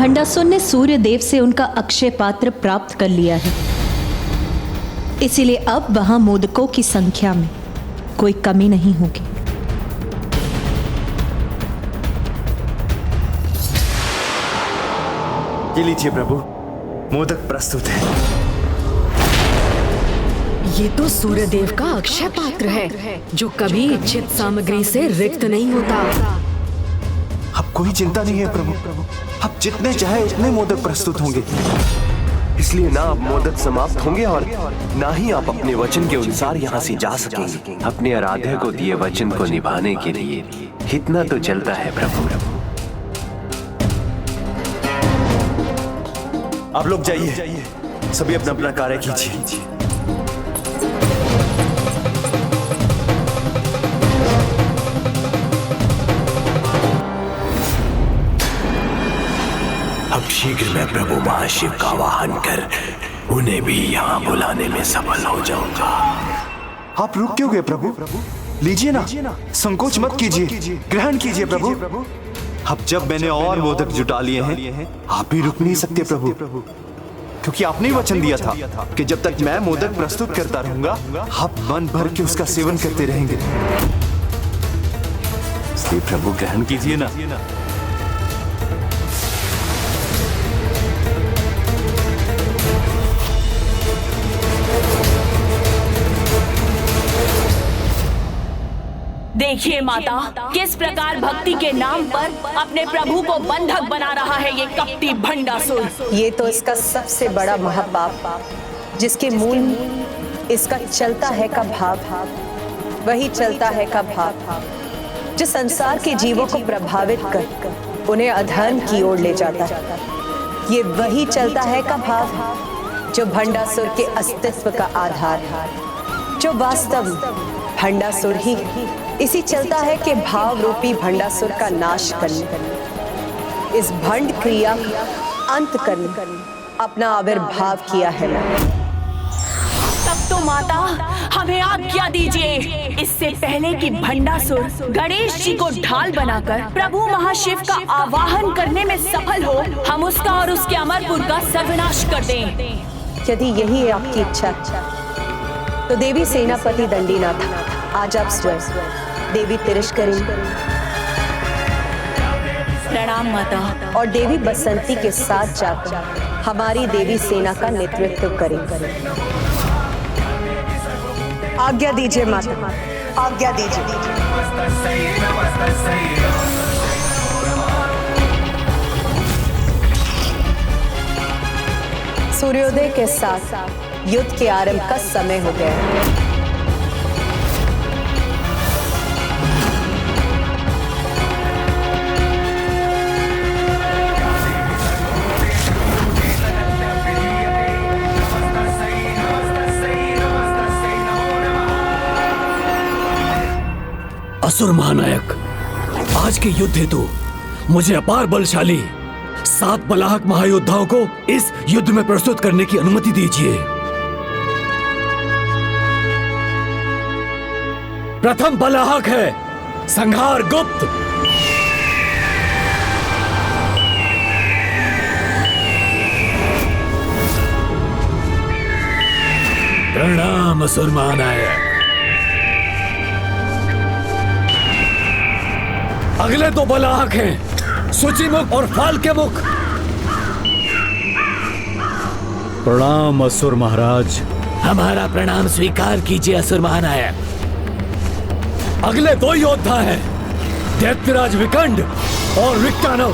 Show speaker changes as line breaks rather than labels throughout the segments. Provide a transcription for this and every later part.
भंडासुर ने सूर्य देव से उनका अक्षय पात्र प्राप्त कर लिया है, इसीलिए अब वहां मोदकों की संख्या में कोई कमी नहीं होगी।
ये लीजिए प्रभु, मोदक प्रस्तुत है।
ये तो सूर्य देव का अक्षय पात्र है जो कभी इच्छित सामग्री से रिक्त नहीं होता।
अब कोई चिंता नहीं है प्रभु, अब जितने चाहे उतने मोदक प्रस्तुत होंगे।
इसलिए ना अब मोदक समाप्त होंगे और ना ही आप अपने वचन के अनुसार यहाँ से जा सकेंगे। अपने आराध्य को दिए वचन को निभाने के लिए इतना तो चलता है प्रभु।
आप लोग जाइए, सभी अपना अपना कार्य कीजिए।
अब शीघ्र मैं प्रभु महाशिव का वाहन कर उन्हें भी यहाँ बुलाने में सफल हो जाऊंगा।
आप रुक क्यों गए प्रभु? लीजिए ना, संकोच मत कीजिए, ग्रहण कीजिए प्रभु। अब जब मैंने और मोदक जुटा लिए हैं, आप भी रुक नहीं सकते प्रभु, क्योंकि आपने ही वचन दिया था कि जब तक मैं मोदक प्रस्तुत करता रहूंगा आप मन भर के उसका सेवन करते रहेंगे। इसलिए प्रभु ग्रहण कीजिए ना।
देखिए माता, किस प्रकार भक्ति के नाम पर अपने प्रभु को बंधक बना रहा है ये कपटी भंडासुर।
ये तो इसका सबसे बड़ा महापाप, जिसके मूल में इसका चलता है का भाव, वही चलता है का भाव जो संसार के जीवों को प्रभावित कर उन्हें अधर्म की ओर ले जाता है। ये वही चलता है का भाव जो भंडासुर के अस्तित्व का आधार है, जो वास्तव में भंडासुर ही इसी चलता है कि भाव रूपी भंडासुर का नाश करने, इस भंड क्रिया अंत करने अपना आविर्भाव किया है।
तब तो माता हमें आज्ञा दीजिए, इससे पहले कि भंडासुर गणेश जी को ढाल बनाकर प्रभु महाशिव का आवाहन करने में सफल हो, हम उसका और उसके अमरपुर का सर्वनाश कर दें।
यदि यही है आपकी इच्छा तो देवी सेनापति दंडीनाथ आज आप स्वयं देवी तिरस्करी
प्रणाम माता।
और देवी बसंती के साथ जाकर हमारी देवी सेना का नेतृत्व करें। आज्ञा दीजिए माता, आज्ञा दीजिए। सूर्योदय के साथ युद्ध के आरंभ का समय हो गया है।
असुर महानायक, आज के युद्ध हेतु मुझे अपार बलशाली 7 बलाहक महायोद्धाओं को इस युद्ध में प्रस्तुत करने की अनुमति दीजिए। प्रथम बलाहक है संहार गुप्त। प्रणाम असुर महानायक। अगले 2 बलाहक हैं सूचिमुख और फाल्के मुख।
प्रणाम असुर महाराज।
हमारा प्रणाम स्वीकार कीजिए असुर महानायक। अगले 2 योद्धा हैं दैत्यराज विकंड और विक्टानव।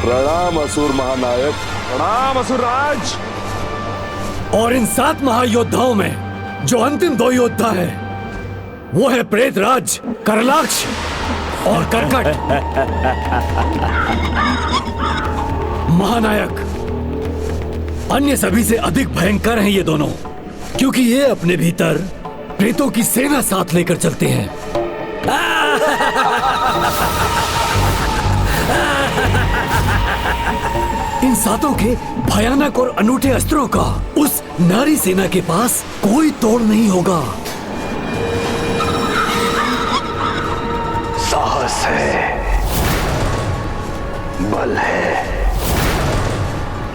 प्रणाम असुर महानायक। प्रणाम असुर राज।
और इन 7 महायोद्धाओं में जो अंतिम 2 योद्धा हैं वो है प्रेतराज करलाक्ष और करकट। महानायक, अन्य सभी से अधिक भयंकर हैं ये दोनों, क्योंकि ये अपने भीतर प्रेतों की सेना साथ लेकर चलते हैं। इन 7 के भयानक और अनूठे अस्त्रों का उस नारी सेना के पास कोई तोड़ नहीं होगा।
साहस है
बल है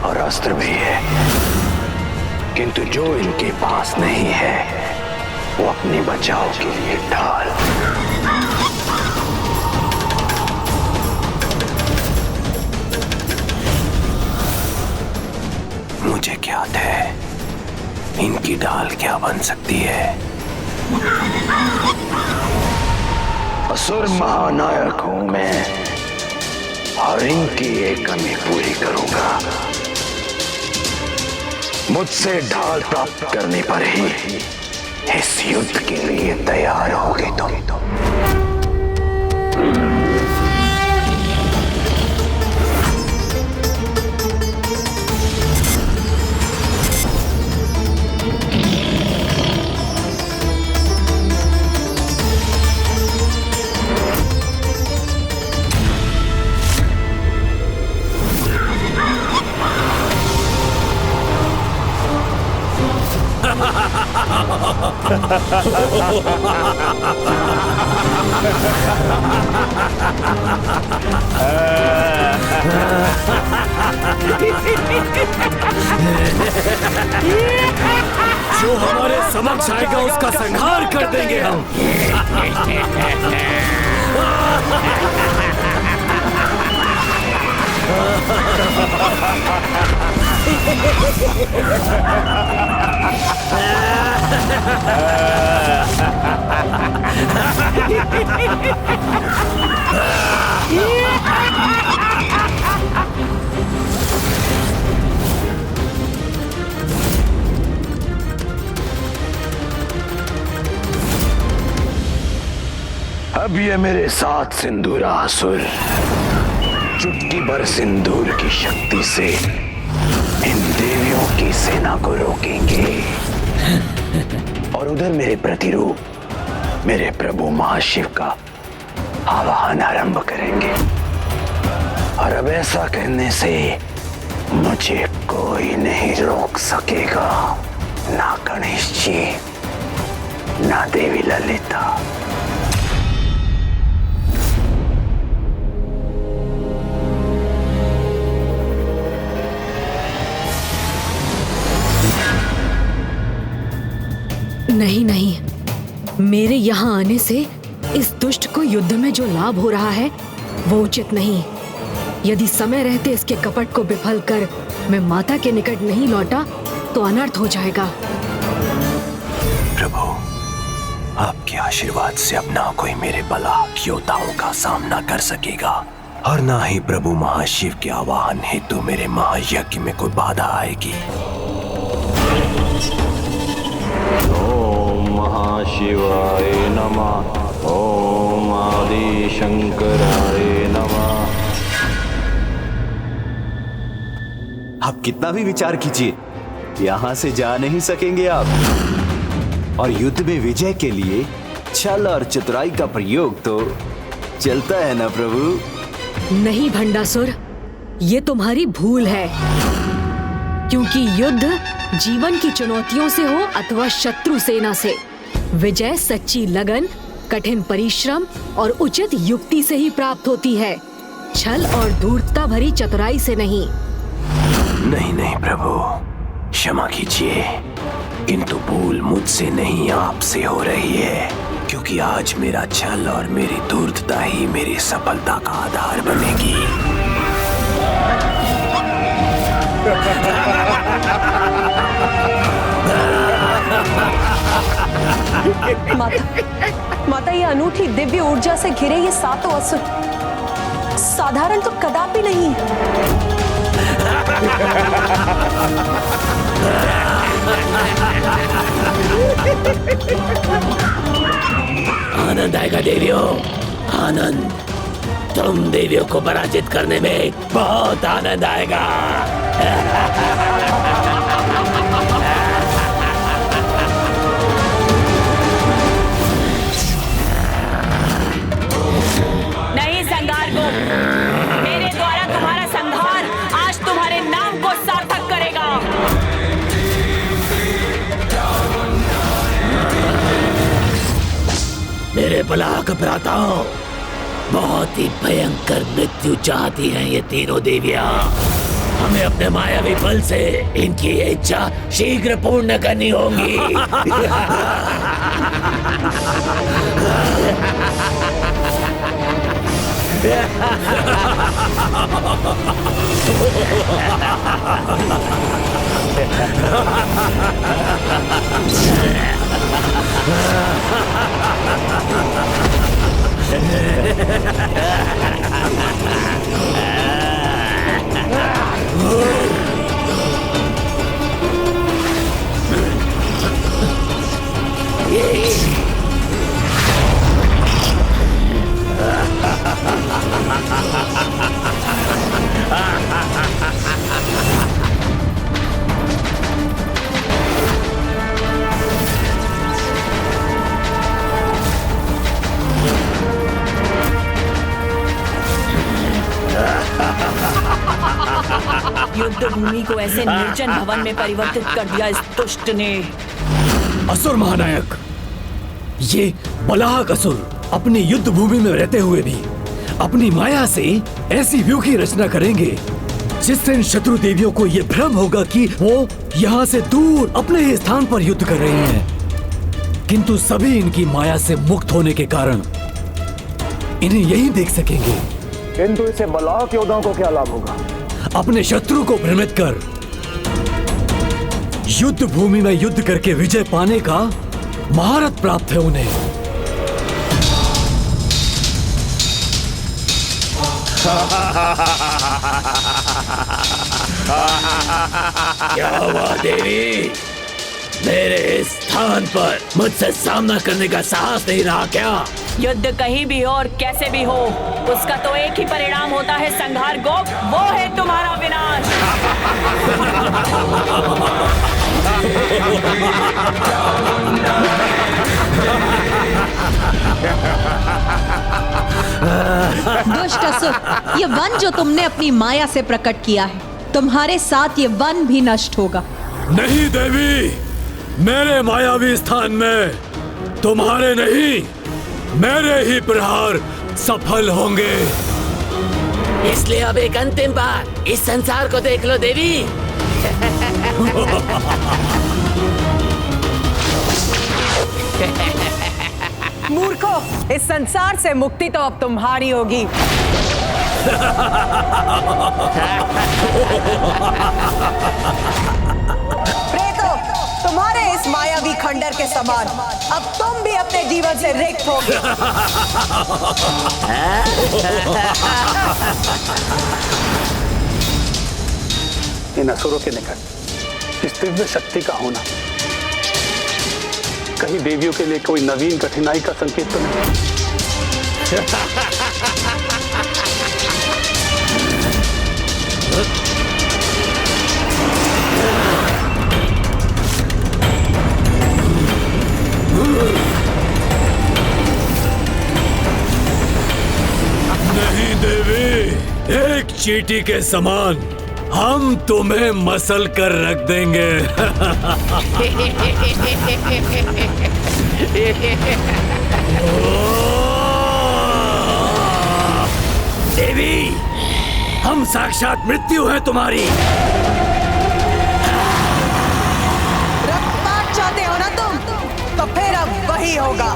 और अस्त्र भी है, किंतु जो इनके पास नहीं है वो अपने बचाव के लिए ढाल।
मुझे ज्ञात है इनकी ढाल क्या बन सकती है।
असुर महानायक हूं मैं और इनकी एक कमी पूरी करूंगा। मुझसे ढाल प्राप्त करने पर ही इस युद्ध के लिए तैयार होगे तुम।
जो हमारे समक्ष आएगा उसका संहार कर देंगे हम। अब ये मेरे साथ सिंदूरासुर चुटकी भर सिंदूर की शक्ति से इन देवियों की सेना को रोकेंगे और उधर मेरे प्रतिरूप मेरे प्रभु महाशिव का आवाहन आरंभ करेंगे। और अब ऐसा करने से मुझे कोई नहीं रोक सकेगा, ना गणेश जी ना देवी ललिता।
नहीं नहीं, मेरे यहाँ आने से इस दुष्ट को युद्ध में जो लाभ हो रहा है वो उचित नहीं। यदि समय रहते इसके कपट को विफल कर मैं माता के निकट नहीं लौटा तो अनर्थ हो जाएगा।
प्रभु, आपके आशीर्वाद से अब ना कोई मेरे बलवान योद्धाओं का सामना कर सकेगा और ना ही प्रभु महाशिव के आवाहन हेतु मेरे महायज्ञ में कोई बाधा आएगी।
ओम महाशिवाय नमः। ओम आदि शंकराय नमः।
आप कितना भी विचार कीजिए, यहाँ से जा नहीं सकेंगे आप। और युद्ध में विजय के लिए छल और चतुराई का प्रयोग तो चलता है ना प्रभु।
नहीं भंडासुर, ये तुम्हारी भूल है, क्योंकि युद्ध जीवन की चुनौतियों से हो अथवा शत्रु सेना से, विजय सच्ची लगन, कठिन परिश्रम और उचित युक्ति से ही प्राप्त होती है, छल और धूर्तता भरी चतुराई से नहीं।
नहीं नहीं प्रभु, क्षमा कीजिए, किंतु भूल मुझसे नहीं आपसे हो रही है, क्योंकि आज मेरा छल और मेरी धूर्तता ही मेरी सफलता का आधार बनेगी।
माता, ये अनूठी दिव्य ऊर्जा से घिरे ये सातों असुर साधारण तो कदापि नहीं।
आनंद आएगा देवियों, आनंद। तुम देवियों को पराजित करने में बहुत आनंद आएगा।
नहीं संगार को, मेरे द्वारा तुम्हारा संहार आज तुम्हारे नाम को सार्थक करेगा।
मेरे बलाक भ्राताओं, बहुत ही भयंकर मृत्यु चाहती हैं ये तीनों देवियां। हमें अपने मायावी बल से इनकी ये इच्छा शीघ्र पूर्ण करनी होगी।
युद्ध भूमि को ऐसे निर्जन भवन में परिवर्तित कर दिया इस दुष्ट ने।
असुर महानायक, ये बलाहक असुर अपनी युद्ध भूमि में रहते हुए भी अपनी माया से ऐसी व्यू की रचना करेंगे जिससे इन शत्रु देवियों को ये भ्रम होगा कि वो यहाँ से दूर अपने ही स्थान पर युद्ध कर रही हैं। किंतु सभी इनकी माया से मुक्त होने के कारण इन्हें यही देख सकेंगे।
किंतु इसे बलाहक योद्धाओं को क्या लाभ होगा?
अपने शत्रु को भ्रमित कर युद्ध भूमि में युद्ध करके विजय पाने का महारत प्राप्त है उन्हें। क्या हुआ देवी? मेरे इस स्थान पर मुझसे सामना करने का साहस नहीं रहा क्या?
युद्ध कहीं भी हो और कैसे भी हो, उसका तो एक ही परिणाम होता है संहार गोप, वो है तुम्हारा विनाश।
दुष्ट असुर, ये वन जो तुमने अपनी माया से प्रकट किया है, तुम्हारे साथ ये वन भी नष्ट होगा।
नहीं देवी, मेरे मायावी स्थान में तुम्हारे नहीं, मेरे ही प्रहार सफल होंगे।
इसलिए अब एक अंतिम बार इस संसार को देख लो देवी।
मूर्खों, इस संसार से मुक्ति तो अब तुम्हारी होगी। प्रेतो, तुम्हारे इस मायावी खंडर के समान अब तुम भी अपने जीवन से रिक्त होगे।
इन असुरों के निकट इस दिव्य शक्ति का होना कहीं देवियों के लिए कोई नवीन कठिनाई का संकेत तो नहीं?
नहीं देवी, एक चींटी के समान हम तुम्हें मसल कर रख देंगे। देवी, हम साक्षात मृत्यु है तुम्हारी।
रक्तपात चाहते हो ना तुम? तो फिर अब वही होगा।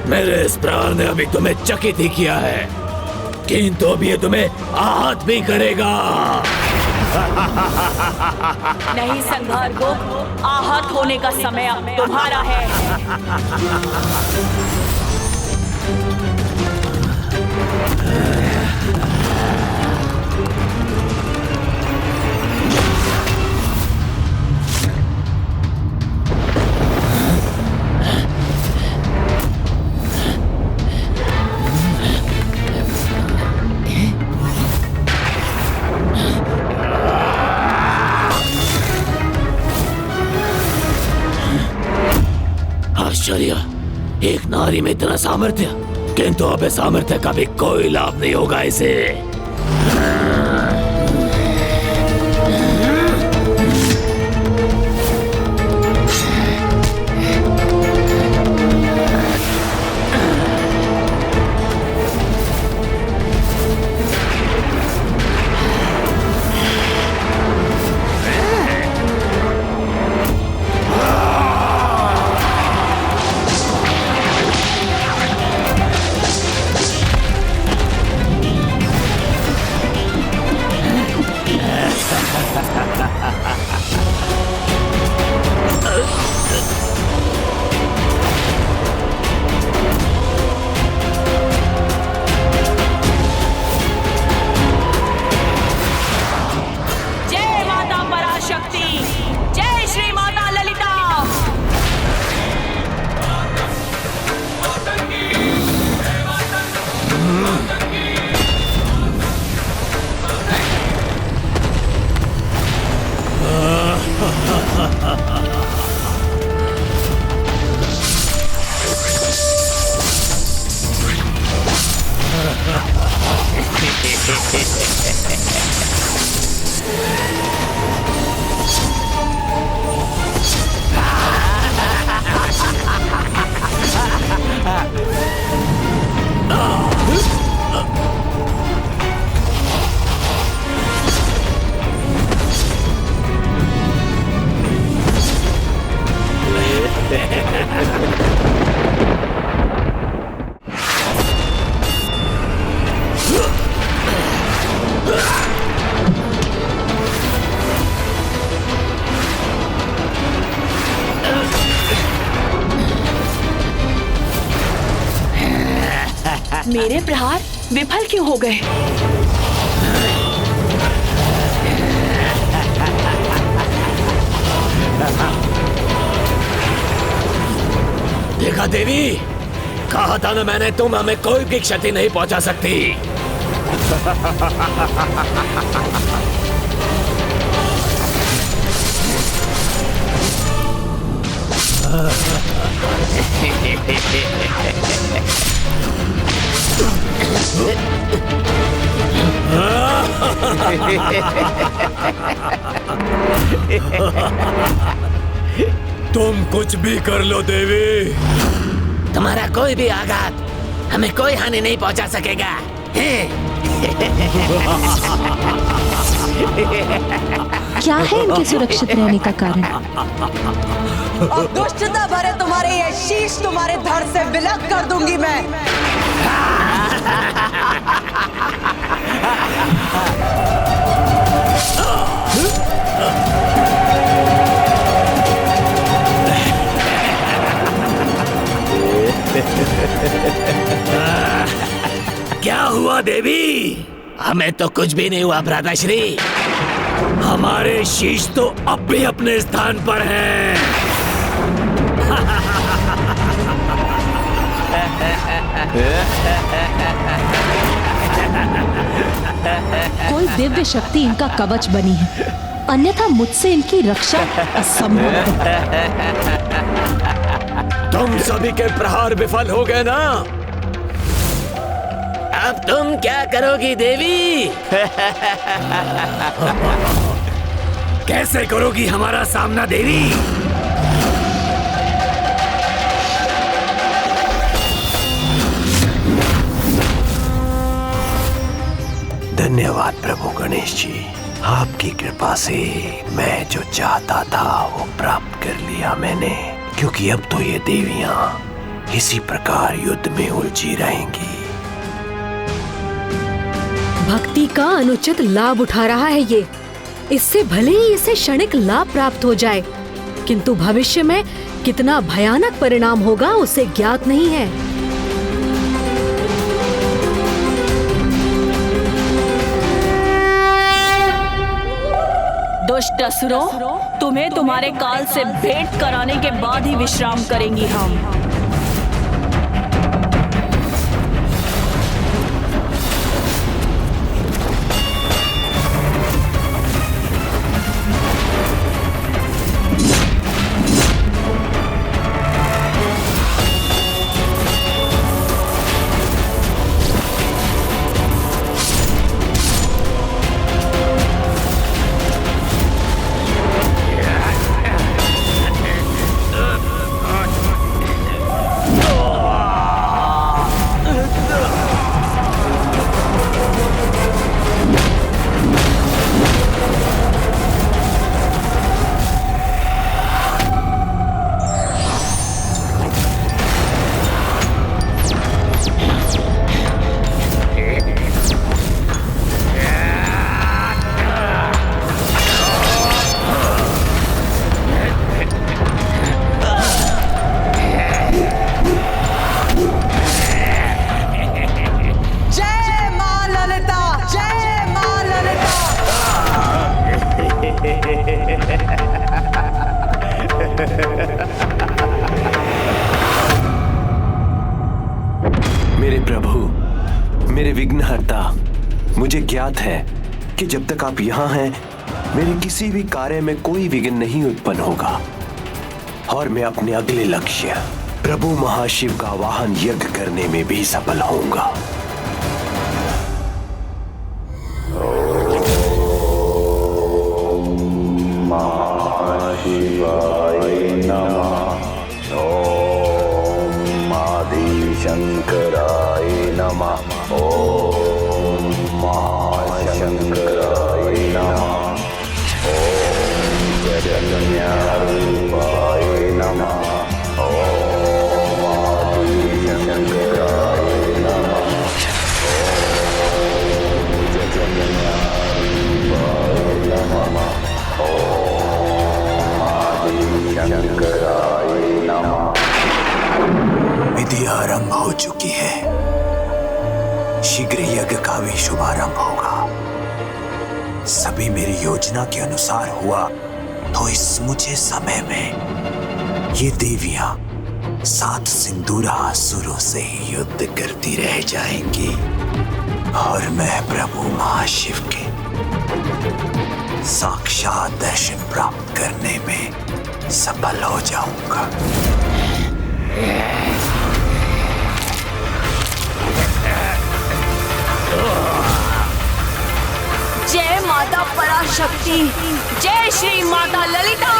मेरे इस प्रहार ने अभी तुम्हें चकित ही किया है, किंतु अब ये तुम्हें आहत भी करेगा।
नहीं संघार को, आहत होने का समय अब तुम्हारा है।
आश्चर्य, एक नारी में इतना सामर्थ्य, किंतु अब सामर्थ्य का भी कोई लाभ नहीं होगा इसे।
मेरे प्रहार विफल क्यों हो गए?
देखा देवी, कहा था ना मैंने, तुम हमें कोई भी क्षति नहीं पहुंचा सकती। तुम कुछ भी कर लो देवी,
तुम्हारा कोई भी आघात हमें कोई हानि नहीं पहुंचा सकेगा।
क्या है इनके सुरक्षित रहने का कारण?
और दुष्टता भरे तुम्हारे ये शीश तुम्हारे धड़ से विलग कर दूंगी मैं।
क्या हुआ देवी?
हमें तो कुछ भी नहीं हुआ भ्राताश्री।
हमारे शीश तो अब भी अपने स्थान पर हैं।
कोई दिव्य शक्ति इनका कवच बनी है, अन्यथा मुझसे इनकी रक्षा असंभव है।
तुम सभी के प्रहार विफल हो गए ना?
अब तुम क्या करोगी देवी?
कैसे करोगी हमारा सामना देवी?
धन्यवाद प्रभु गणेश जी, आपकी कृपा से मैं जो चाहता था वो प्राप्त कर लिया मैंने, क्योंकि अब तो ये देवियां इसी प्रकार युद्ध में उलझी रहेंगी।
भक्ति का अनुचित लाभ उठा रहा है ये। इससे भले ही इसे क्षणिक लाभ प्राप्त हो जाए, किंतु भविष्य में कितना भयानक परिणाम होगा उसे ज्ञात नहीं है।
दुष्ट असुरों, तुम्हें तुम्हारे काल से भेंट कराने के बाद ही विश्राम करेंगी हम।
मेरे प्रभु, मेरे विघ्नहर्ता, मुझे ज्ञात है कि जब तक आप यहाँ हैं, मेरे किसी भी कार्य में कोई विघ्न नहीं उत्पन्न होगा और मैं अपने अगले लक्ष्य प्रभु महाशिव का वाहन यज्ञ करने में भी सफल होऊंगा।
शंकराय नमः। ओम महाशंकराय नमः। ओम जगन्नाथाय नमः। ओम आदिशंकराय नमः। ओम जगन्नाथाय नमः। ओम आदिशंकराय नमः।
विधि आरंभ हो चुकी है, शीघ्र यज्ञ का भी शुभारंभ होगा। सभी मेरी योजना के अनुसार हुआ तो इस मुझे समय में ये देवियां 7 सिंदूरा असुरों से ही युद्ध करती रह जाएंगी और मैं प्रभु महाशिव के साक्षात दर्शन प्राप्त करने में सफल हो जाऊंगा।
जय माता पराशक्ति, जय श्री माता ललिता।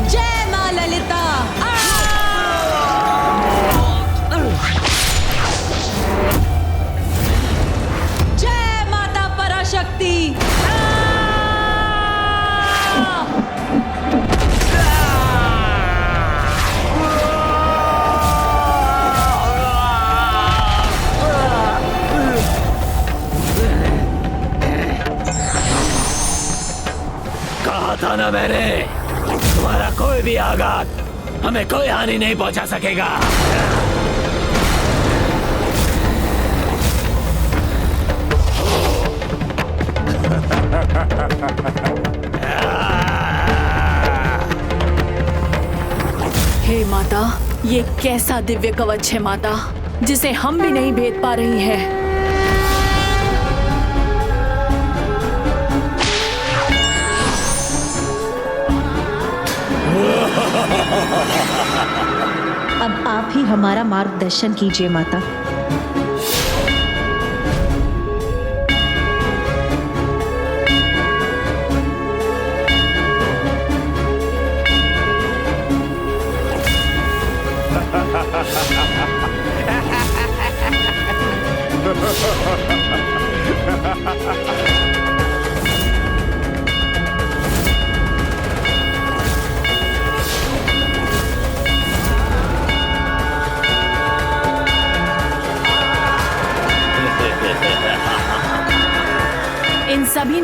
जय मां ललिता। जय माता पराशक्ति।
था ना मैंने, तुम्हारा कोई भी आघात हमें कोई हानि नहीं पहुंचा सकेगा।
हे माता, ये कैसा दिव्य कवच है माता, जिसे हम भी नहीं भेद पा रही है।
अब आप ही हमारा मार्गदर्शन कीजिए माता।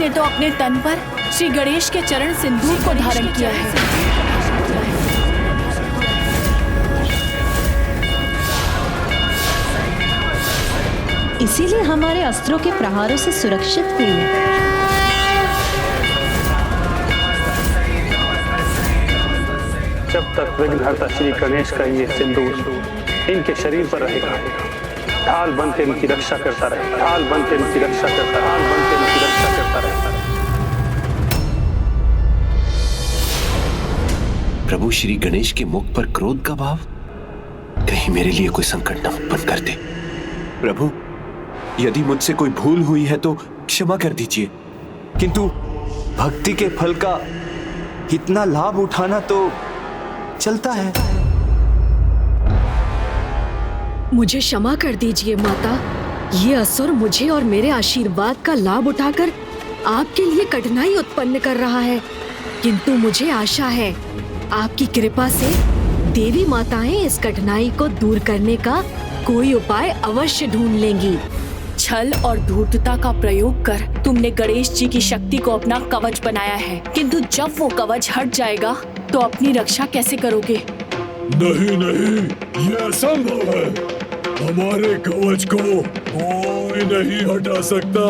ने तो अपने तन पर श्री गणेश के चरण सिंदूर को धारण किया है।
इसीलिए हमारे अस्त्रों के प्रहारों से सुरक्षित हुई है।
जब तक विघ्नहर्ता श्री गणेश का ये सिंदूर इनके शरीर पर रहेगा, ढाल बन के इनकी रक्षा करता रहे, ढाल बन के इनकी रक्षा करता, ढाल बन के इनकी रक्षा करता रहता है।
प्रभु श्री गणेश के मुख पर क्रोध का भाव, कहीं मेरे लिए कोई संकट न उत्पन्न कर दे। प्रभु, यदि मुझसे कोई भूल हुई है तो क्षमा कर दीजिए।
किंतु भक्ति के फल का इतना लाभ उठाना तो चलता है।
मुझे क्षमा कर दीजिए माता। ये असुर मुझे और मेरे आशीर्वाद का लाभ उठाकर आपके लिए कठिनाई उत्पन्न कर रहा है, किंतु मुझे आशा है आपकी कृपा से देवी माताएं इस कठिनाई को दूर करने का कोई उपाय अवश्य ढूंढ लेंगी।
छल और धूर्तता का प्रयोग कर तुमने गणेश जी की शक्ति को अपना कवच बनाया है, किंतु जब वो कवच हट जाएगा तो अपनी रक्षा कैसे करोगे?
नहीं नहीं, ये असंभव है। हमारे कवच को कोई नहीं हटा सकता।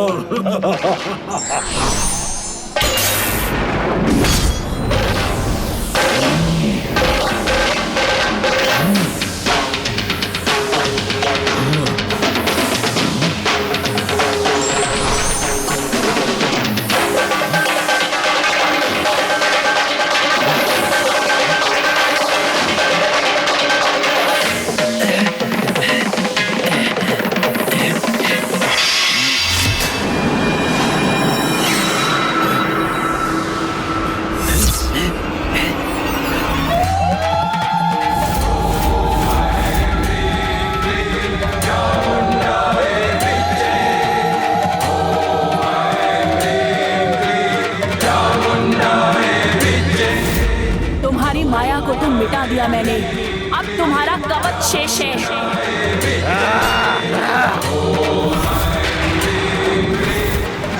माया को तो मिटा दिया मैंने, अब तुम्हारा कवच शेष है।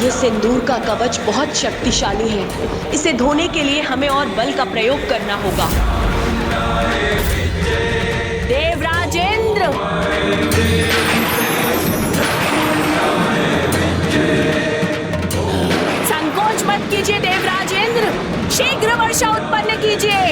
ये सिंदूर का कवच बहुत शक्तिशाली है, इसे धोने के लिए हमें और बल का प्रयोग करना होगा।
देवराजेंद्र, संकोच मत कीजिए देवराजेंद्र, शीघ्र वर्षा उत्पन्न कीजिए।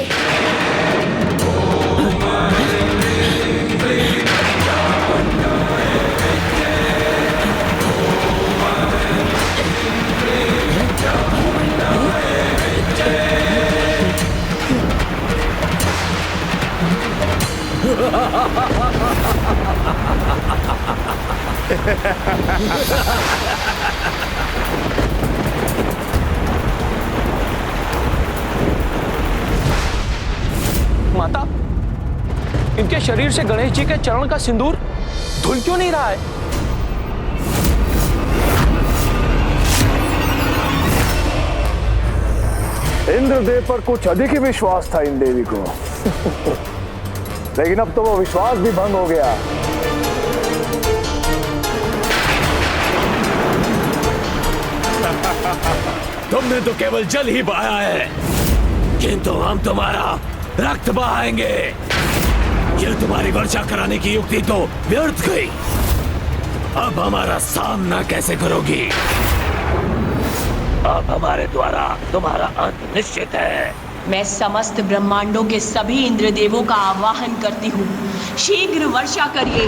माता, इनके शरीर से गणेश जी के चरण का सिंदूर धुल क्यों नहीं रहा है?
इंद्रदेव पर कुछ अधिक ही विश्वास था इन देवी को। लेकिन अब तो वो विश्वास भी भंग हो गया।
तुमने तो केवल जल ही बहाया है, किंतु हम तुम्हारा रक्त बहाएंगे। ये तुम्हारी वर्षा कराने की युक्ति तो व्यर्थ गई। अब हमारा सामना कैसे करोगी? अब हमारे द्वारा तुम्हारा अंत निश्चित है।
मैं समस्त ब्रह्मांडों के सभी इंद्रदेवों का आवाहन करती हूँ, शीघ्र वर्षा करिए।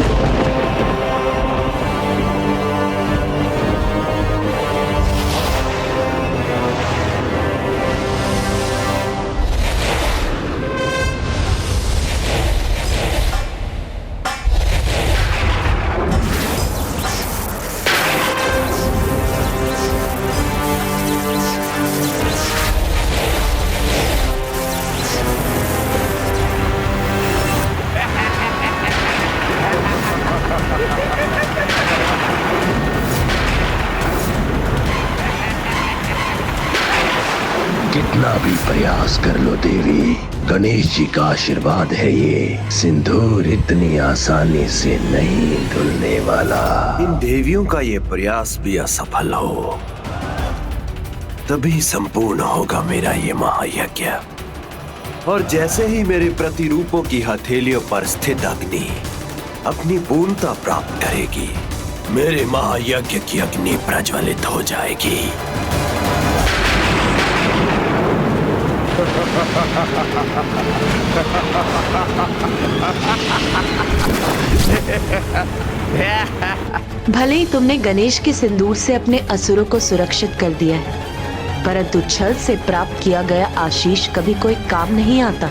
कितना भी प्रयास कर लो देवी, गणेश जी का आशीर्वाद है ये सिंदूर इतनी आसानी से नहीं धुलने वाला।
इन देवियों का ये प्रयास भी असफल हो तभी संपूर्ण होगा मेरा ये महायज्ञ।
और जैसे ही मेरे प्रतिरूपों की हथेलियों पर स्थित अग्नि अपनी पूर्णता प्राप्त करेगी,
मेरे महायज्ञ की अग्नि प्रज्वलित हो जाएगी।
भले ही तुमने गणेश के सिंदूर से अपने असुरों को सुरक्षित कर दिया है, परंतु छल से प्राप्त किया गया आशीष कभी कोई काम नहीं आता।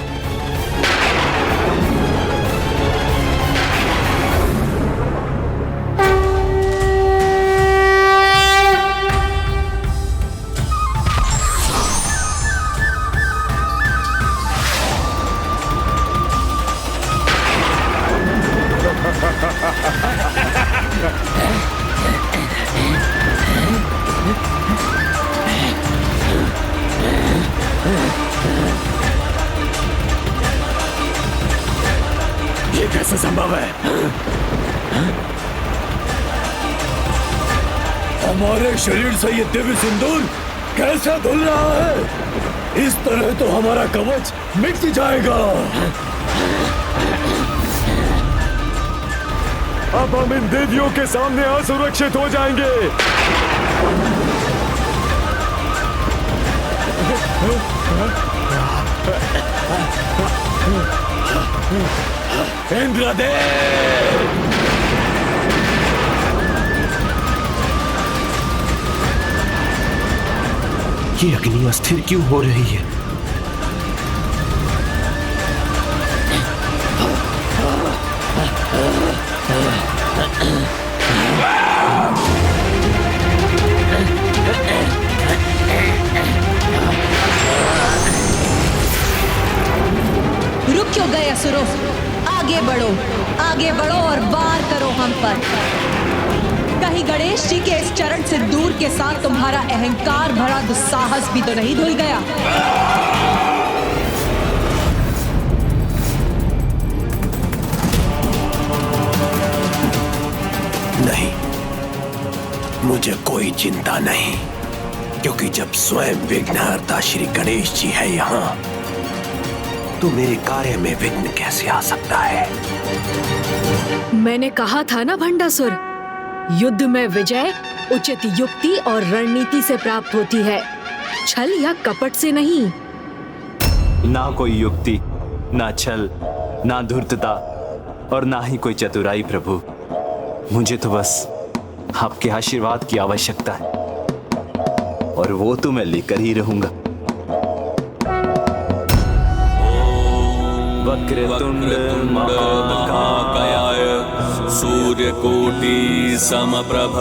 ये कैसे संभव है? हमारे शरीर से ये दिव्य सिंदूर कैसे धुल रहा है? इस तरह तो हमारा कवच मिट जाएगा।
अब हम इन देवियों के सामने असुरक्षित हो जाएंगे।
इंद्रदेव!
ये अग्नि अस्थिर क्यों हो रही है?
रुक क्यों गए असुरों? आगे बढ़ो और वार करो हम पर। कहीं गणेश जी के इस चरण से दूर के साथ तुम्हारा अहंकार भरा दुस्साहस भी तो नहीं धुल गया?
नहीं, मुझे कोई चिंता नहीं, क्योंकि जब स्वयं विघ्नहर्ता श्री गणेश जी है यहाँ, तो मेरे कार्य में विघ्न कैसे आ सकता है?
मैंने कहा था ना भंडासुर, युद्ध में विजय उचित युक्ति और रणनीति से प्राप्त होती है, छल या कपट से नहीं।
ना कोई युक्ति, ना छल, ना धूर्तता और ना ही कोई चतुराई प्रभु। मुझे तो बस आपके आशीर्वाद की आवश्यकता है, और वो तो मैं लेकर ही रहूंगा। वक्रतुंड
महाकाय सूर्यकोटि समप्रभ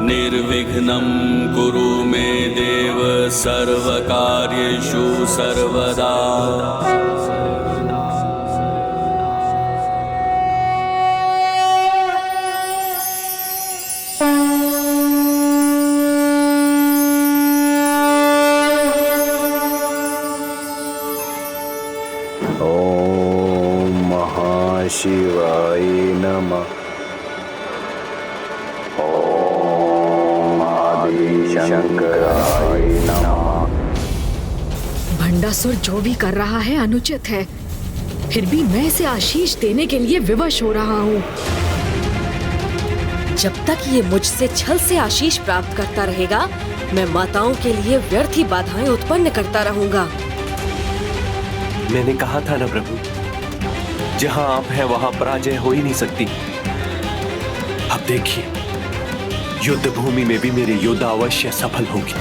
निर्विघ्नं कुरु मे देव सर्वकार्येषु सर्वदा।
शिवाय नमः। ओम आदिशंकराय नमः।
भंडासुर जो भी कर रहा है अनुचित है, फिर भी मैं इसे आशीष देने के लिए विवश हो रहा हूँ।
जब तक ये मुझसे छल से आशीष प्राप्त करता रहेगा, मैं माताओं के लिए व्यर्थ ही बाधाएं उत्पन्न करता रहूंगा।
मैंने कहा था ना प्रभु, जहां आप हैं वहां पराजय हो ही नहीं सकती। अब देखिए, युद्ध भूमि में भी मेरे योद्धा अवश्य सफल होंगे।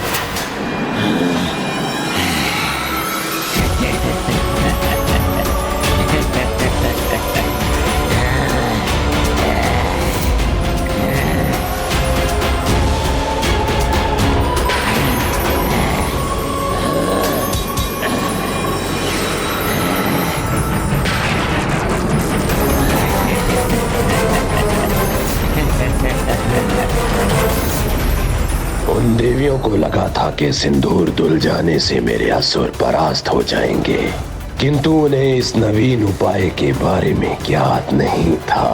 उन देवियों को लगा था कि सिंदूर धुल जाने से मेरे असुर परास्त हो जाएंगे, किंतु उन्हें इस नवीन उपाय के बारे में ज्ञात नहीं था।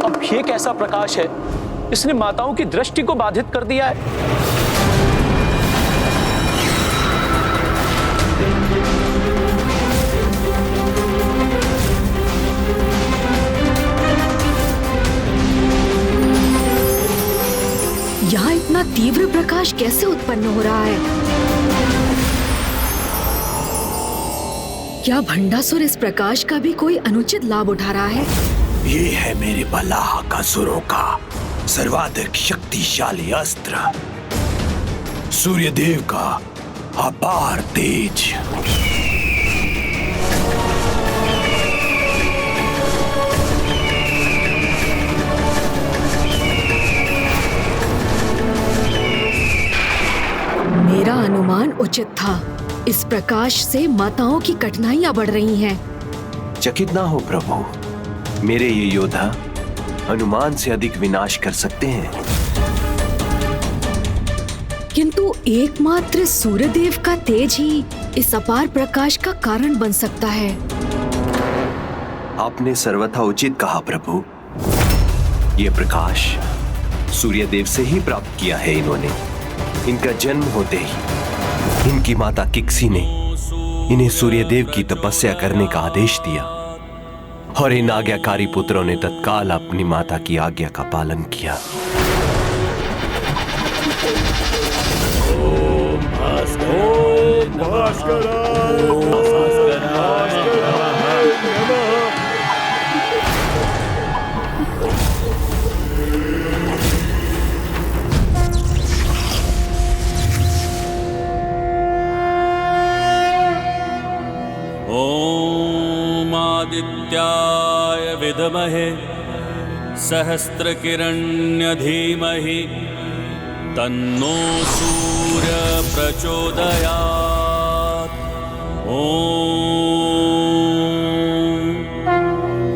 अब ये कैसा प्रकाश है, इसने माताओं की दृष्टि को बाधित कर दिया है।
यहाँ इतना तीव्र प्रकाश कैसे उत्पन्न हो रहा है? क्या भंडासुर इस प्रकाश का भी कोई अनुचित लाभ उठा रहा है?
ये है मेरे बलाहक असुरों का सर्वाधिक शक्तिशाली अस्त्र, सूर्यदेव का अपार तेज।
मेरा अनुमान उचित था। इस प्रकाश से माताओं की कठिनाइयां बढ़ रही हैं।
चकित ना हो प्रभु, मेरे ये योद्धा अनुमान से अधिक विनाश कर सकते हैं।
किंतु एकमात्र सूर्यदेव का तेज ही इस अपार प्रकाश का कारण बन सकता है।
आपने सर्वथा उचित कहा प्रभु। ये प्रकाश सूर्यदेव से ही प्राप्त किया है इन्होंने। इनका जन्म होते ही इनकी माता किक्सी ने इन्हें सूर्यदेव की तपस्या करने का आदेश दिया और इन आज्ञाकारी पुत्रों ने तत्काल अपनी माता की आज्ञा का पालन किया।
ॐ आदित्याय विद्महे सहस्रकिरण्य धीमहि तन्नो सूर्य प्रचोदयात्।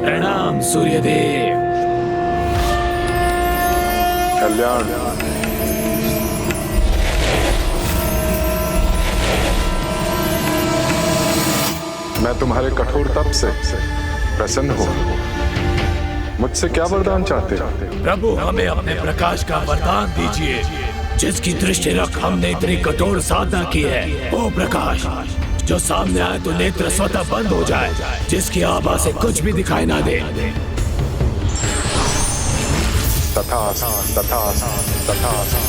प्रणाम सूर्यदेव।
कल्याण। मैं तुम्हारे कठोर तप से प्रसन्न हूँ। मुझसे क्या वरदान चाहते हो?
प्रभु, हमें अपने प्रकाश का वरदान दीजिए, जिसकी दृष्टि रख हमने इतनी कठोर साधना की है। ओ प्रकाश, जो सामने आए तो नेत्र स्वतः बंद हो जाए, जिसकी आभा से कुछ भी दिखाई ना दे।
तथास्तु, तथास्तु, तथास्तु।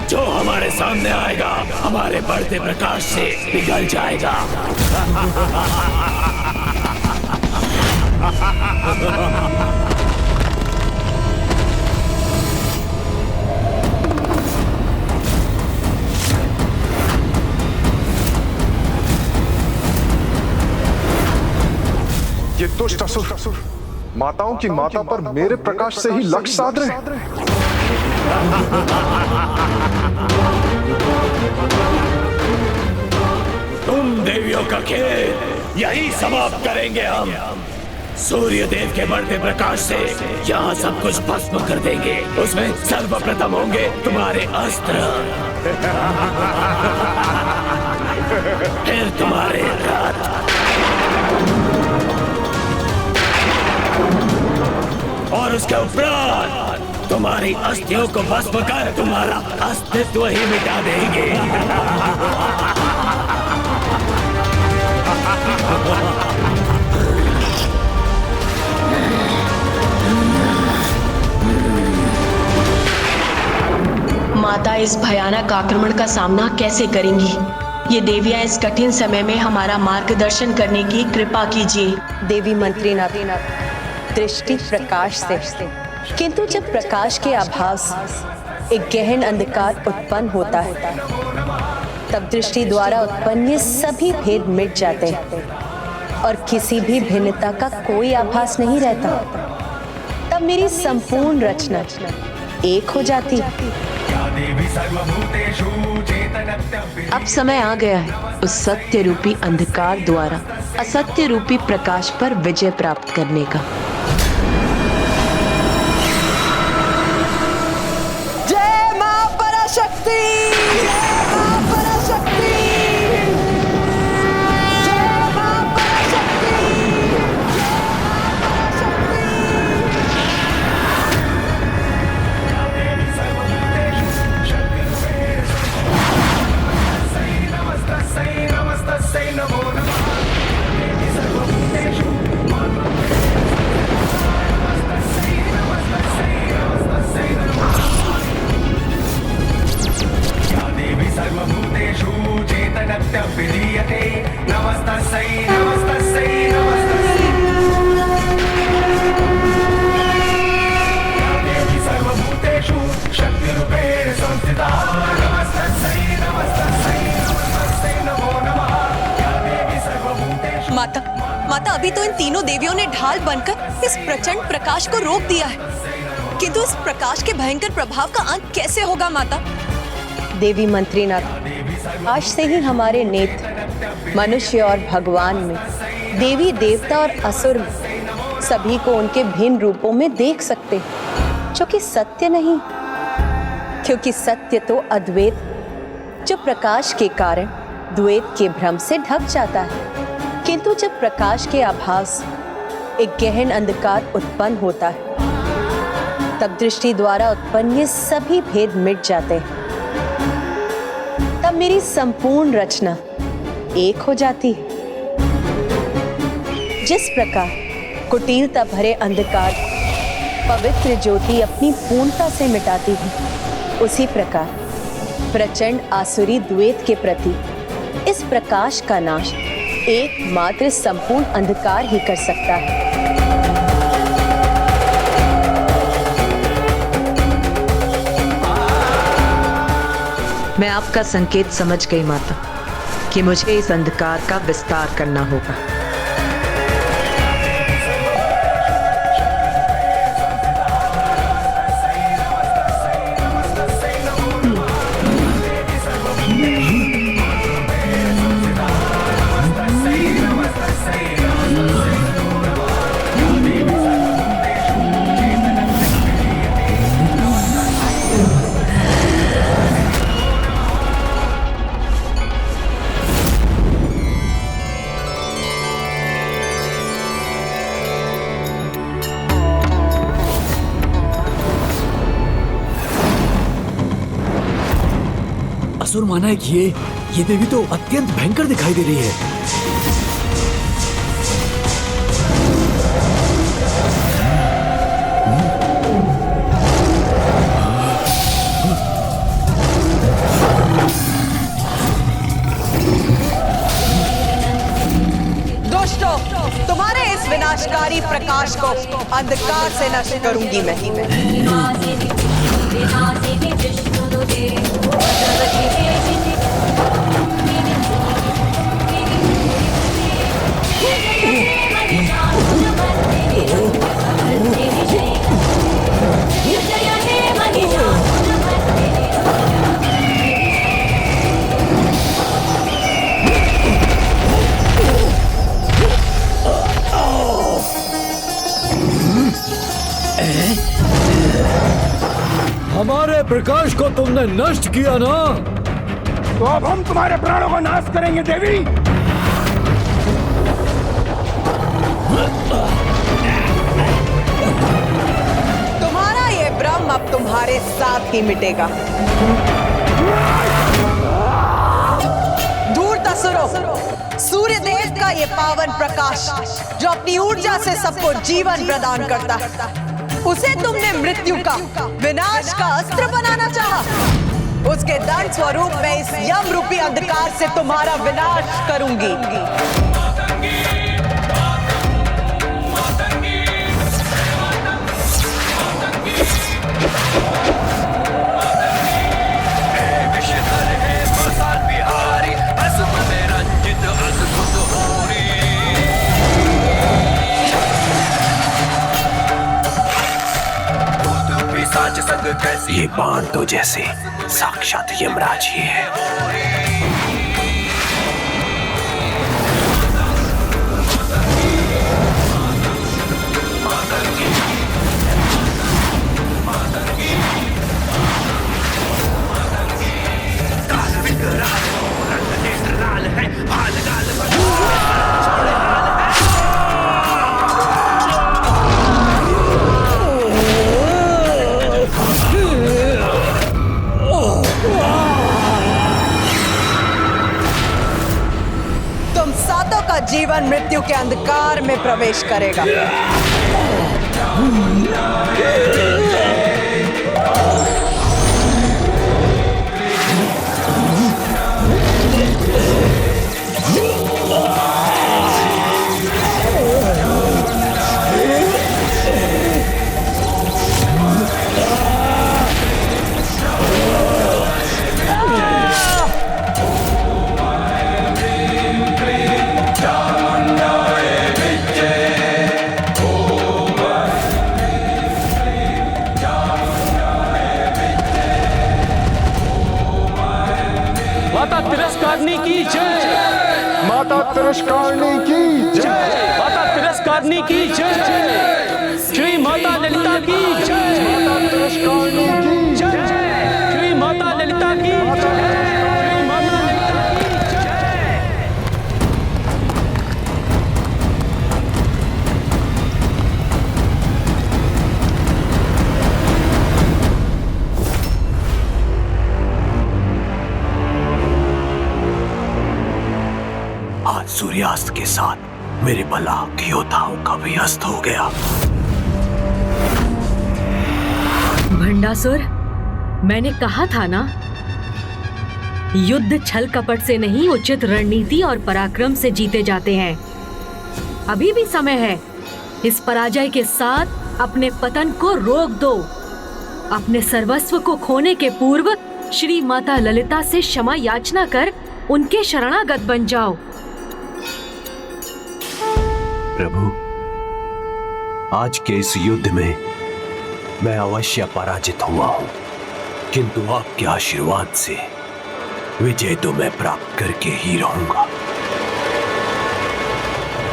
जो हमारे सामने आएगा हमारे बढ़ते प्रकाश से पिघल जाएगा।
ये दुष्ट असुर माताओं की माता पर मेरे प्रकाश से ही लक्ष्य साध रहे।
तुम देवियों का खेल यही समाप्त करेंगे हम। सूर्य देव के बढ़ते प्रकाश से यहाँ सब कुछ भस्म कर देंगे। उसमें सर्वप्रथम होंगे तुम्हारे अस्त्र, फिर तुम्हारे रथ, और उसके उपरांत तुम्हारी अस्थियों को भस्म कर तुम्हारा अस्तित्व ही मिटा देंगे।
माता इस भयानक आक्रमण का सामना कैसे करेंगी? ये देवियां इस कठिन समय में हमारा मार्गदर्शन करने की कृपा कीजिए।
देवी मंत्रीनाथ, दृष्टि प्रकाश से, किंतु जब प्रकाश के अभाव से एक गहन अंधकार उत्पन्न होता है, तब दृष्टि द्वारा उत्पन्न ये सभी भेद मिट जाते हैं और किसी भी भिन्नता का कोई आभास नहीं रहता। तब मेरी संपूर्ण रचना एक हो जाती।
अब समय आ गया है उस सत्य रूपी अंधकार द्वारा असत्य रूपी प्रकाश पर विजय प्राप्त करने का।
अभी तो इन तीनों देवियों ने ढाल बनकर इस प्रचंड प्रकाश को रोक दिया है, किंतु इस प्रकाश के भयंकर प्रभाव का अंत कैसे होगा माता? देवी मंत्रीनाथ, आज से ही हमारे नेत्र मनुष्य और भगवान में, देवी देवता और असुर में सभी को उनके भिन्न रूपों में देख सकते हैं, जो कि सत्य नहीं, क्योंकि सत्य तो अद्वैत, जो प्रकाश के कारण द्वैत के भ्रम से ढक जाता है। किंतु जब प्रकाश के आभास एक गहन अंधकार उत्पन्न होता है, तब दृष्टि द्वारा उत्पन्न ये सभी भेद मिट जाते हैं। तब मेरी संपूर्ण रचना एक हो जाती है। जिस प्रकार कुटिलता भरे अंधकार पवित्र ज्योति अपनी पूर्णता से मिटाती है, उसी प्रकार प्रचंड आसुरी द्वैत के प्रति इस प्रकाश का नाश एकमात्र संपूर्ण अंधकार ही कर सकता है।
मैं आपका संकेत समझ गई माता कि मुझे इस अंधकार का विस्तार करना होगा।
असुर माना है कि ये देवी तो अत्यंत भयंकर दिखाई दे रही है।
दुष्टों, तुम्हारे इस विनाशकारी प्रकाश को अंधकार से नष्ट करूंगी मैं।
हमारे प्रकाश को तुमने नष्ट किया ना,
तो अब हम तुम्हारे प्राणों का नाश करेंगे देवी।
तुम्हारा ये भ्रम अब तुम्हारे साथ ही मिटेगा। धूर्त असुरों, सूर्य देव का ये पावन प्रकाश जो अपनी ऊर्जा से सबको जीवन प्रदान करता है, उसे तुमने मृत्यु का, विनाश का अस्त्र बनाना चाहा। उसके दंड स्वरूप मैं इस यम रूपी अंधकार से तुम्हारा विनाश करूंगी।
ये बाण तो जैसे साक्षात यमराज ही है।
जीवन मृत्यु के अंधकार में प्रवेश करेगा।
तिरस्कारनी की जय,
माता तिरस्कारनी की जय,
माता तिरस्कारनी की जय, श्री माता ललिता की जय,
माता तिरस्कारनी की
जय, श्री माता ललिता की जय, श्री माता ललिता की जय।
आज सूर्यास्त के साथ मेरे बलाक योद्धाओं का भी अस्त हो गया।
भंडासुर, मैंने कहा था ना, युद्ध छल कपट से नहीं, उचित रणनीति और पराक्रम से जीते जाते हैं। अभी भी समय है। इस पराजय के साथ अपने पतन को रोक दो। अपने सर्वस्व को खोने के पूर्व श्री माता ललिता से क्षमा याचना कर उनके शरणागत बन जाओ।
प्रभु, आज के इस युद्ध में मैं अवश्य पराजित हुआ हूं, किंतु आपके आशीर्वाद से विजय तो मैं प्राप्त करके ही रहूंगा।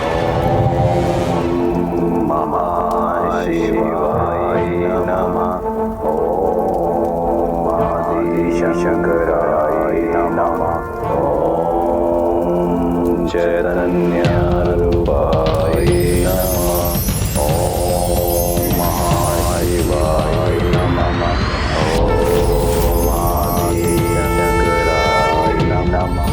ओम नमः शिवाय नमः, ओम आदिशंकराय नमः, ओम चैतन्य रूपाय नमः, ओम महाशिवाय नमः, ओम आदिशंकराय नमः।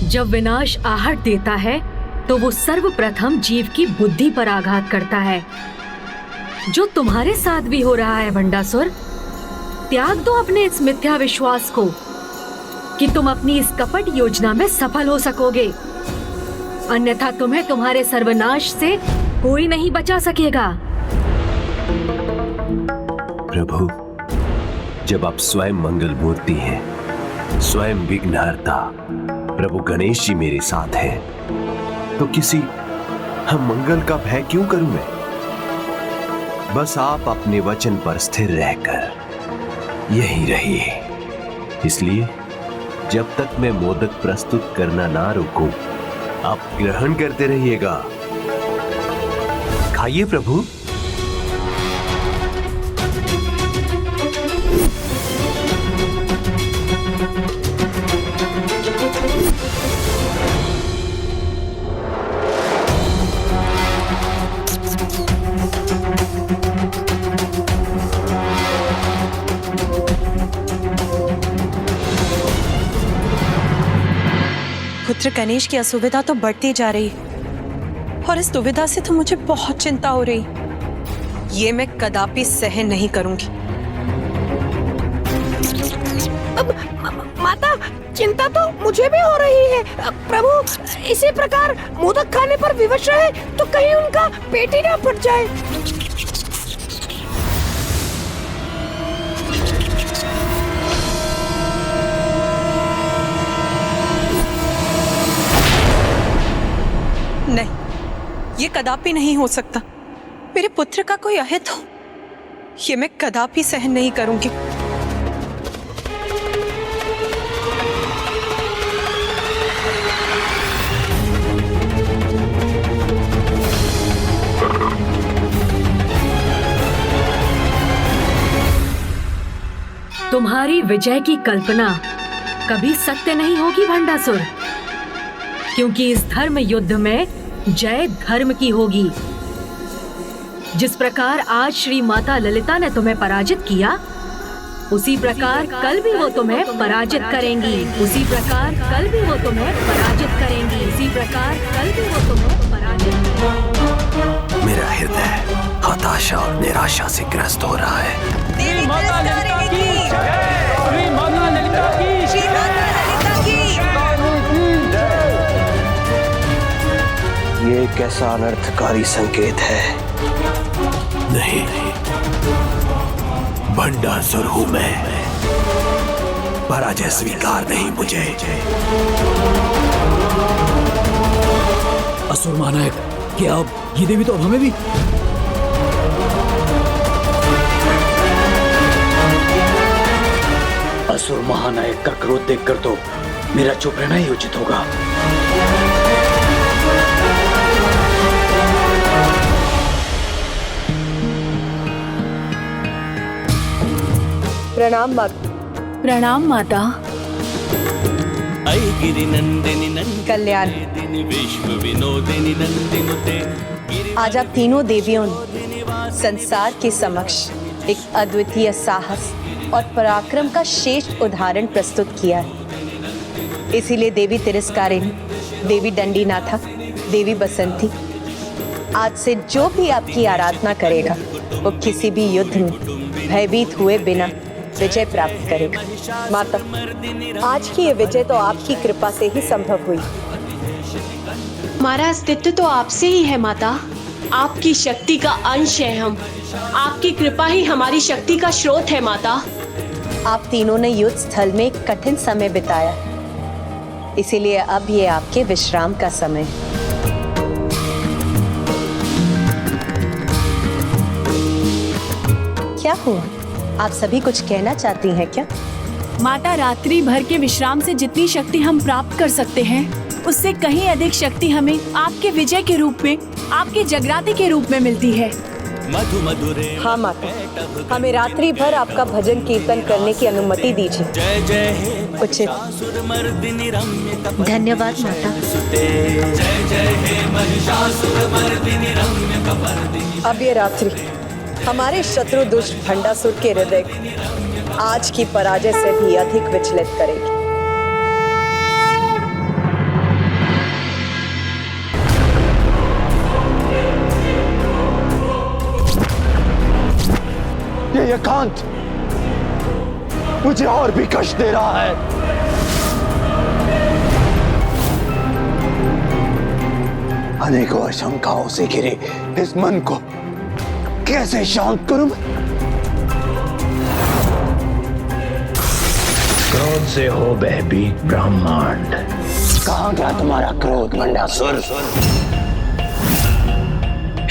जब विनाश आहट देता है तो वो सर्वप्रथम जीव की बुद्धि पर आघात करता है, जो तुम्हारे साथ भी हो रहा है। भंडासुर, त्याग दो अपने इस मिथ्या विश्वास को कि तुम अपनी इस कपट योजना में सफल हो सकोगे, अन्यथा तुम्हें तुम्हारे सर्वनाश से कोई नहीं बचा सकेगा।
प्रभु, जब आप स्वयं मंगल मूर्ति हैं, स्वयं विघ्नहर्ता प्रभु गणेश जी मेरे साथ हैं, तो किसी हम मंगल का भय क्यों करूं मैं? बस आप अपने वचन पर स्थिर रहकर यहीं रहिए। इसलिए जब तक मैं मोदक प्रस्तुत करना ना रोकूं, आप ग्रहण करते रहिएगा। खाइए प्रभु।
पुत्र गणेश की असुविधा तो बढ़ती जा रही है, और इस दुविधा से तो मुझे बहुत चिंता हो रही। ये मैं कदापि सहन नहीं करूंगी।
माता, चिंता तो मुझे भी हो रही है। प्रभु, इसी प्रकार मोदक खाने पर विवश रहे तो कहीं उनका पेट ही ना फट जाए।
नहीं, ये कदापि नहीं हो सकता। मेरे पुत्र का कोई अहित हो, ये मैं कदापि सहन नहीं करूंगी।
तुम्हारी विजय की कल्पना कभी सत्य नहीं होगी भंडासुर, क्योंकि इस धर्म युद्ध में जय धर्म की होगी। जिस प्रकार आज श्री माता ललिता ने तुम्हें पराजित किया, उसी प्रकार कल भी वो तुम्हें पराजित करेंगी। उसी प्रकार कल भी वो तुम्हें पराजित करेंगी। उसी प्रकार कल भी वो तुम्हें पराजित करेंगी।
मेरा हृदय हताशा और निराशा से ग्रस्त हो रहा है।
श्री माता ललिता की जय, श्री माता ललिता की, श्री माता ललिता की
ये कैसा अनर्थकारी संकेत है।
नहीं, भंडासुर हूं मैं, पराजय स्वीकार नहीं मुझे।
असुर महानायक, क्या अब ये देवी तो अब हमें भी?
असुर महानायक का क्रोध देखकर तो मेरा चुप रहना ही उचित होगा।
प्रणाम माता।
प्रणाम माता।
कल्याण।
विश्व विनोदिनी नंदिनुते।
आज आप तीनों देवियों ने संसार के समक्ष एक अद्वितीय साहस और पराक्रम का श्रेष्ठ उदाहरण प्रस्तुत किया है। इसीलिए देवी तिरस्कारिणी, देवी दंडीनाथा, देवी बसंती, आज से जो भी आपकी आराधना करेगा वो किसी भी युद्ध में भयभीत हुए बिना विजय प्राप्त करेगा। माता, आज की ये विजय तो आपकी कृपा से ही संभव हुई।
हमारा अस्तित्व तो आपसे ही है माता। आपकी शक्ति का अंश है हम। आपकी कृपा ही हमारी शक्ति का स्रोत है माता।
आप तीनों ने युद्ध स्थल में एक कठिन समय बिताया, इसीलिए अब ये आपके विश्राम का समय है। क्या हुआ? आप सभी कुछ कहना चाहती हैं क्या?
माता, रात्रि भर के विश्राम से जितनी शक्ति हम प्राप्त कर सकते हैं उससे कहीं अधिक शक्ति हमें आपके विजय के रूप में, आपके जगराते के रूप में मिलती है।
हाँ माता, हमें रात्रि भर आपका भजन कीर्तन करने की अनुमति दीजिए। उचित।
धन्यवाद माता।
अब ये रात्रि हमारे शत्रु दुष्ट भंडासुर के हृदय को आज की पराजय से भी अधिक विचलित करेगी।
ये एकांत मुझे और भी कष्ट दे रहा है। अनेकों आशंकाओं से घिरे इस मन को कैसे शांत करूं?
क्रोध से हो भयभीत ब्रह्मांड।
कहां गया तुम्हारा क्रोध भंडासुर?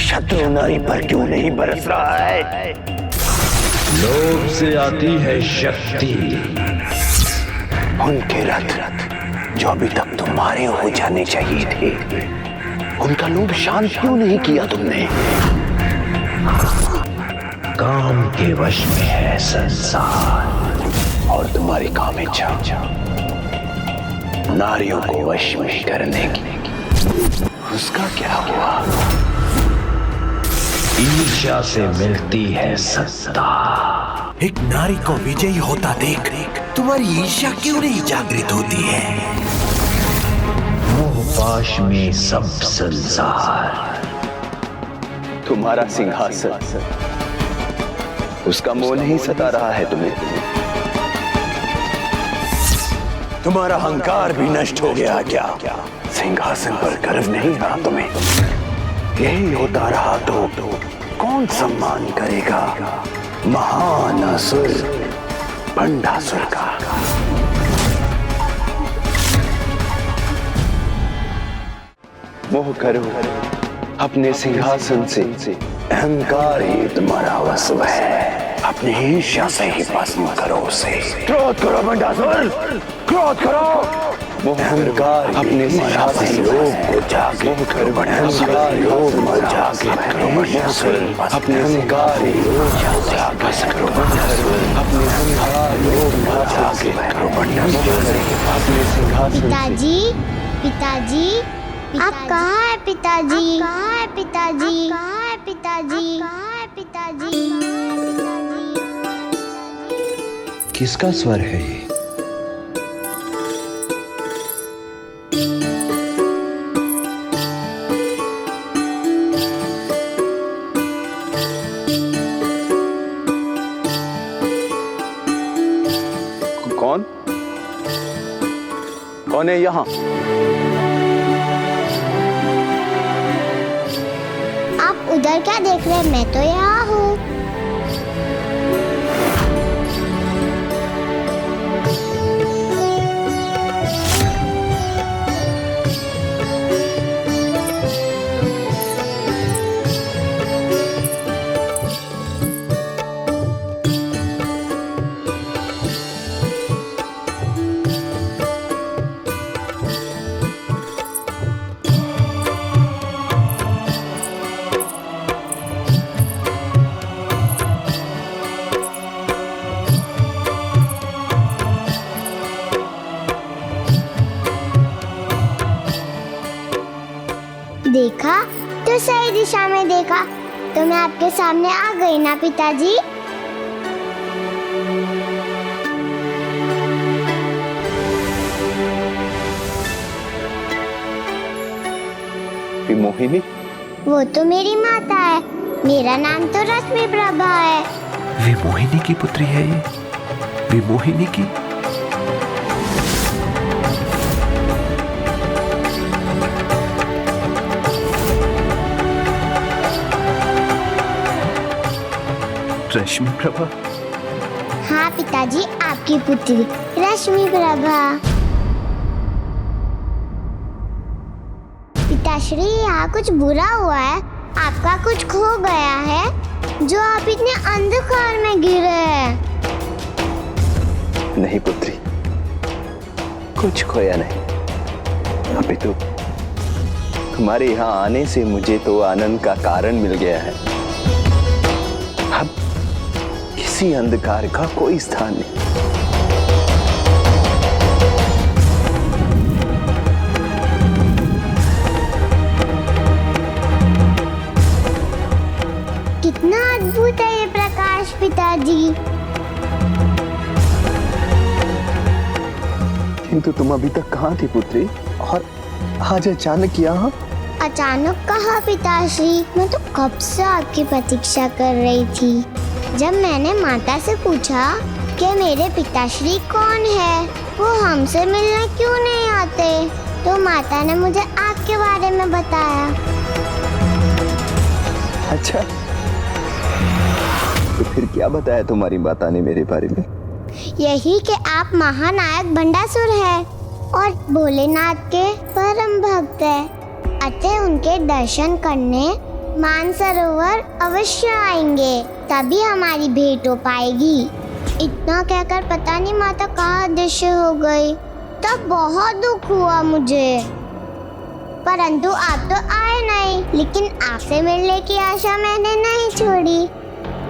शत्रु नारी पर क्यों नहीं बरस रहा है?
लोभ से आती है शक्ति।
उनके रथ जो अभी तक तुम्हारे हो जाने चाहिए थे, उनका लोभ शांत क्यों नहीं किया तुमने?
काम के वश में है संसार
और तुम्हारी काम इच्छा नारियों को वश में करने की। उसका क्या हुआ?
ईर्ष्या से मिलती है सत्ता।
एक नारी को विजयी होता देख तुम्हारी ईर्ष्या क्यों नहीं जागृत होती है?
मोहपाश में सब संसार।
तुम्हारा सिंहासन, उसका मोह नहीं सता रहा है तुम्हें? तुम्हारा अहंकार भी नष्ट हो गया क्या? सिंहासन पर गर्व नहीं रहा तुम्हें? यही होता रहा तो कौन सम्मान करेगा महान असुर भंडासुर का? मोह करो अपने सिंहासन से, अहंकार ही तुम्हारा वश है। अपनी ईर्ष्या से ही भस्म करो उसे। क्रोध करो भंडासुर, क्रोध करो। अहंकार अपने सिंहासन लोभ को जागृत करो भंडासुर, लोभ को जागृत करो भंडासुर। अपने अहंकार लोभ को जागृत करो भंडासुर, अपने अहंकार लोभ को जागृत करो भंडासुर। अपने सिंहासन।
पिताजी, पिताजी, आप कहाँ हैं पिताजी? कहाँ हैं पिताजी? कहाँ हैं पिताजी? कहाँ हैं पिताजी?
किसका स्वर है ये? कौन? कौन है यहाँ?
आप उधर क्या देख रहे हैं? मैं तो यहाँ हूँ। देखा तो सही दिशा में देखा, तो मैं आपके सामने आ गई ना पिताजी।
मोहिनी?
वो तो मेरी माता है, मेरा नाम तो रश्मि प्रभा है।
विमोहिनी की पुत्री है ये? विमोहिनी की? रश्मि प्रभा?
हाँ पिताजी, आपकी पुत्री रश्मि प्रभा। पिताश्री, यहाँ कुछ बुरा हुआ है, आपका कुछ खो गया है जो आप इतने अंधकार में गिरे हैं।
नहीं पुत्री, कुछ खोया नहीं। अभी तो तुम्हारे यहाँ आने से मुझे तो आनंद का कारण मिल गया है। अब किसी अंधकार का कोई स्थान नहीं।
कितना अद्भुत है ये प्रकाश पिताजी।
किंतु तुम अभी तक कहाँ थी पुत्री, और आज अचानक यहाँ?
अचानक कहा पिताश्री, मैं तो कब से आपकी प्रतीक्षा कर रही थी। जब मैंने माता से पूछा कि मेरे पिताश्री कौन है, वो हमसे मिलने क्यों नहीं आते, तो माता ने मुझे आपके बारे में बताया।
अच्छा, तो फिर क्या बताया तुम्हारी माता ने मेरे बारे में?
यही कि आप महानायक भंडासुर हैं और भोलेनाथ के परम भक्त हैं। अतः उनके दर्शन करने मानसरोवर अवश्य आएंगे, तभी हमारी भेंट हो पाएगी। इतना कहकर पता नहीं माता कहाँ अदृश्य हो गई। तब बहुत दुख हुआ मुझे, परंतु आप तो आए नहीं, लेकिन आपसे मिलने की आशा मैंने नहीं छोड़ी।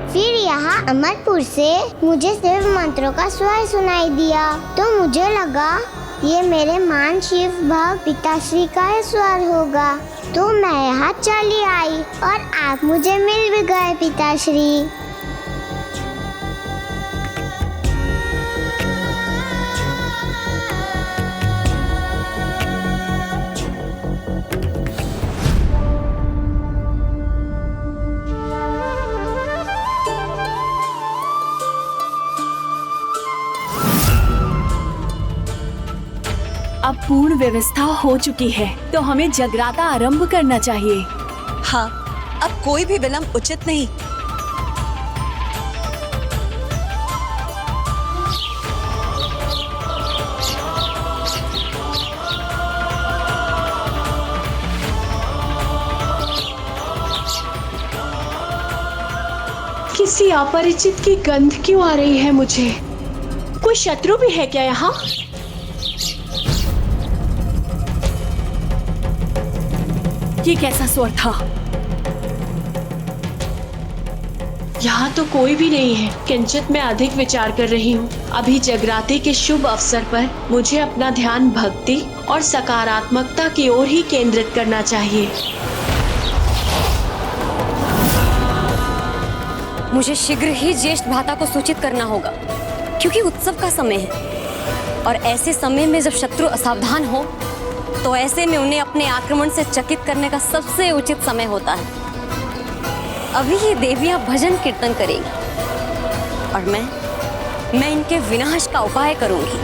फिर यहाँ अमरपुर से मुझे शिव मंत्रों का स्वर सुनाई दिया, तो मुझे लगा ये मेरे मान शिव भक्त पिताश्री का स्वर होगा, तो मैं यहाँ चली आई और आप मुझे मिल भी गए पिताश्री।
अब पूर्ण व्यवस्था हो चुकी है, तो हमें जगराता आरंभ करना चाहिए।
हाँ, अब कोई भी विलंब उचित नहीं।
किसी अपरिचित की गंध क्यों आ रही है मुझे? कोई शत्रु भी है क्या यहाँ?
ये कैसा स्वर था?
यहाँ तो कोई भी नहीं है, किंचित मैं अधिक विचार कर रही हूँ। अभी जगराते के शुभ अवसर पर मुझे अपना ध्यान भक्ति और सकारात्मकता की ओर ही केंद्रित करना चाहिए।
मुझे शीघ्र ही ज्येष्ठ भ्राता को सूचित करना होगा, क्योंकि उत्सव का समय है और ऐसे समय में जब शत्रु असावधान हो तो ऐसे में उन्हें अपने आक्रमण से चकित करने का सबसे उचित समय होता है। अभी ये देवियां भजन कीर्तन करेंगी और मैं इनके विनाश का उपाय करूंगी।